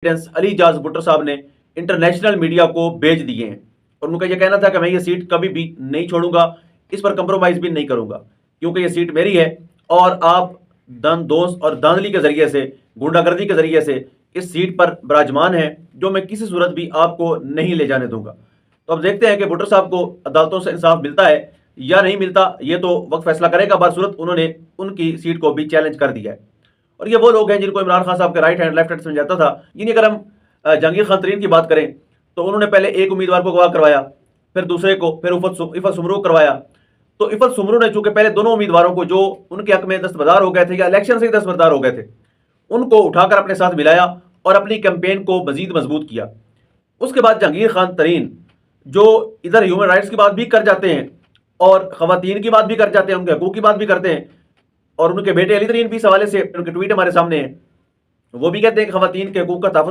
Evidence علی jazz Bhutto صاحب نے international media کو بھیج دیے ہیں، اور ان کا یہ کہنا تھا کہ میں یہ سیٹ کبھی بھی نہیں چھوڑوں گا، اس پر کمپرومائز بھی نہیں کروں گا، کیونکہ یہ سیٹ میری ہے اور آپ دوست اور دھاندلی کے ذریعے سے، گنڈا گردی کے ذریعے سے اس سیٹ پر براجمان ہیں، جو میں کسی صورت بھی آپ کو نہیں لے جانے دوں گا۔ تو اب دیکھتے ہیں کہ بھٹو صاحب کو عدالتوں سے انصاف ملتا ہے یا نہیں ملتا، یہ تو وقت فیصلہ کرے گا۔ بصورت انہوں نے ان کی سیٹ کو بھی چیلنج کر دیا ہے، اور یہ وہ لوگ ہیں جن کو عمران خان صاحب کے رائٹ ہینڈ لیفٹ ہینڈ سمجھاتا تھا۔ یعنی اگر ہم جہانگیر خان ترین کی بات کریں تو انہوں نے پہلے ایک امیدوار کو گواہ کروایا، پھر دوسرے کو، پھر عفت سمرو کروایا۔ تو عفت سمرو نے چونکہ پہلے دونوں امیدواروں کو جو ان کے حق میں دستبردار ہو گئے تھے یا الیکشن سے ہی دستبردار ہو گئے تھے، ان کو اٹھا کر اپنے ساتھ ملایا اور اپنی کیمپین کو مزید مضبوط کیا۔ اس کے بعد جہانگیر خان ترین جو ادھر ہیومن رائٹس کی بات بھی کر جاتے ہیں اور خواتین کی بات بھی کر جاتے ہیں، ان کے حقوق کی بات بھی کرتے ہیں، اور ان کے بیٹے علی ترین بھی اس حوالے سے ان کے ٹویٹ ہمارے سامنے ہیں، وہ بھی کہتے ہیں کہ خواتین کے حقوق کا تحفظ